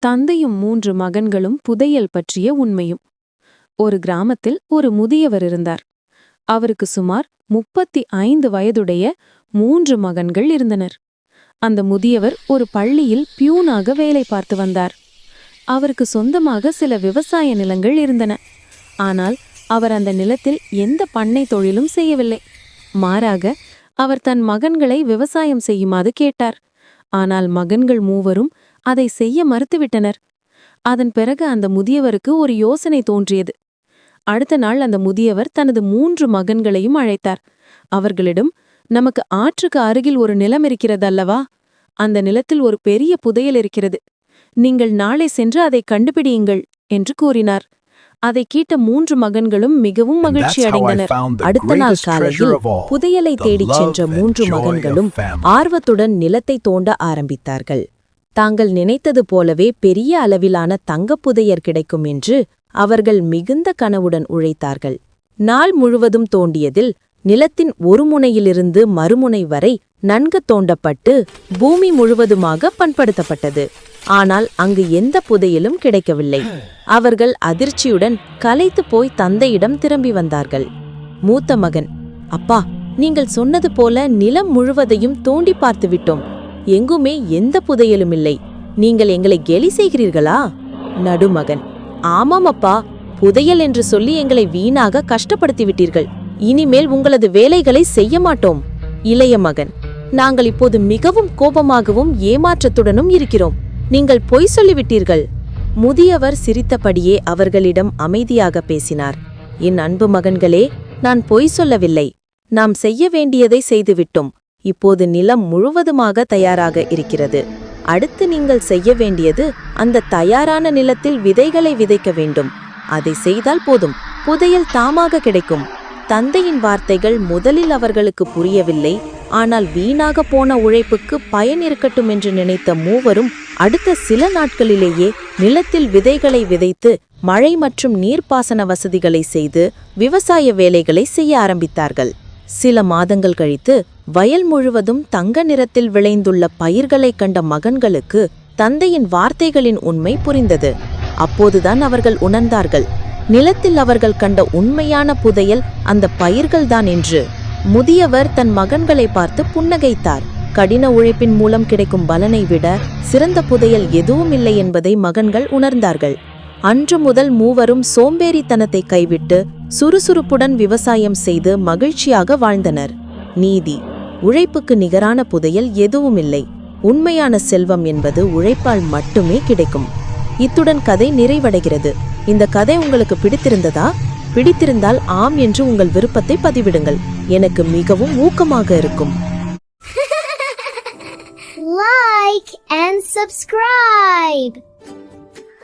தந்தையும் 3 மகன்களும் புதையல் பற்றிய உண்மையும். ஒரு கிராமத்தில் ஒரு முதியவர் இருந்தார். அவருக்கு சுமார் 35 வயதுடைய 3 மகன்கள் இருந்தனர். அந்த முதியவர் ஒரு பள்ளியில் பியூனாக வேலை பார்த்து வந்தார். அவருக்கு சொந்தமாக சில விவசாய நிலங்கள் இருந்தன. ஆனால் அவர் அந்த நிலத்தில் எந்த பண்ணை தொழிலும் செய்யவில்லை. மாறாக அவர் தன் மகன்களை விவசாயம் செய்யுமாறு கேட்டார். ஆனால் மகன்கள் மூவரும் அதை செய்ய மறுத்துவிட்டனர். அதன் பிறகு அந்த முதியவருக்கு ஒரு யோசனை தோன்றியது. அடுத்த நாள் அந்த முதியவர் தனது 3 மகன்களையும் அழைத்தார். அவர்களிடம், நமக்கு ஆற்றுக்கு அருகில் ஒரு நிலம் இருக்கிறதல்லவா? அந்த நிலத்தில் ஒரு பெரிய புதையல் இருக்கிறது. நீங்கள் நாளை சென்று அதை கண்டுபிடியுங்கள் என்று கூறினார். அதை கேட்ட 3 மகன்களும் மிகவும் மகிழ்ச்சி அடைந்தனர். அடுத்த நாள் காலையில் புதையலை தேடிச் சென்ற 3 மகன்களும் ஆர்வத்துடன் நிலத்தை தோண்ட ஆரம்பித்தார்கள். தாங்கள் நினைத்தது போலவே பெரிய அளவிலான தங்கப் புதையல் கிடைக்கும் என்று அவர்கள் மிகுந்த கனவுடன் உழைத்தார்கள். நாள் முழுவதும் தோண்டியதில் நிலத்தின் ஒரு முனையிலிருந்து மறுமுனை வரை நன்கு தோண்டப்பட்டு பூமி முழுவதுமாக பண்படுத்தப்பட்டது. ஆனால் அங்கு எந்த புதையலும் கிடைக்கவில்லை. அவர்கள் அதிர்ச்சியுடன் களைத்து போய் தந்தையிடம் திரும்பி வந்தார்கள். மூத்த மகன், அப்பா, நீங்கள் சொன்னது போல நிலம் முழுவதையும் தோண்டி பார்த்து விட்டோம். எங்குமே எந்த புதையலும் இல்லை. நீங்கள் எங்களை கேலி செய்கிறீர்களா? நடுமகன், ஆமாம் அப்பா, புதையல் என்று சொல்லி எங்களை வீணாக கஷ்டப்படுத்திவிட்டீர்கள். இனிமேல் உங்களது வேலைகளை செய்ய மாட்டோம். இளைய மகன், நாங்கள் இப்போது மிகவும் கோபமாகவும் ஏமாற்றத்துடனும் இருக்கிறோம். நீங்கள் பொய் சொல்லிவிட்டீர்கள். முதியவர் சிரித்தபடியே அவர்களிடம் அமைதியாக பேசினார். என் அன்பு மகன்களே, நான் பொய் சொல்லவில்லை. நாம் செய்ய வேண்டியதை செய்துவிட்டோம். இப்போது நிலம் முழுவதுமாக தயாராக இருக்கிறது. அடுத்து நீங்கள் செய்ய வேண்டியது அந்த தயாரான நிலத்தில் விதைகளை விதைக்க வேண்டும். அதை செய்தால் போதும், புதையல் தாமாக கிடைக்கும். தந்தையின் வார்த்தைகள் முதலில் அவர்களுக்கு புரியவில்லை. ஆனால் வீணாக போன உழைப்புக்கு பயன் இருக்கட்டும் என்று நினைத்த மூவரும் அடுத்த சில நாட்களிலேயே நிலத்தில் விதைகளை விதைத்து மழை மற்றும் நீர்ப்பாசன வசதிகளை செய்து விவசாய வேலைகளை செய்ய ஆரம்பித்தார்கள். சில மாதங்கள் கழித்து வயல் முழுவதும் தங்க நிறத்தில் விளைந்துள்ள பயிர்களை கண்ட மகன்களுக்கு தந்தையின் வார்த்தைகளின் உண்மை புரிந்தது. அப்போதுதான் அவர்கள் உணர்ந்தார்கள், நிலத்தில் அவர்கள் கண்ட உண்மையான புதையல் அந்த பயிர்கள்தான் என்று. முதியவர் தன் மகன்களை பார்த்து புன்னகைத்தார். கடின உழைப்பின் மூலம் கிடைக்கும் பலனை விட சிறந்த புதையல் எதுவும் இல்லை என்பதை மகன்கள் உணர்ந்தார்கள். அன்று முதல் மூவரும் சோம்பேறித்தனத்தை கைவிட்டு சுறுசுறுப்புடன் விவசாயம் செய்து மகிழ்ச்சியாக வாழ்ந்தனர். நீதி: உழைப்புக்கு நிகரான புதையல் எதுவும் இல்லை. உண்மையான செல்வம் என்பது உழைப்பால் மட்டுமே கிடைக்கும். இத்துடன் கதை நிறைவடைகிறது. இந்த கதை உங்களுக்கு பிடித்திருந்ததா? பிடித்திருந்தால் ஆம் என்று உங்கள் விருப்பத்தை பதிவிடுங்கள். எனக்கு மிகவும் ஊக்கமாக இருக்கும். Like and subscribe.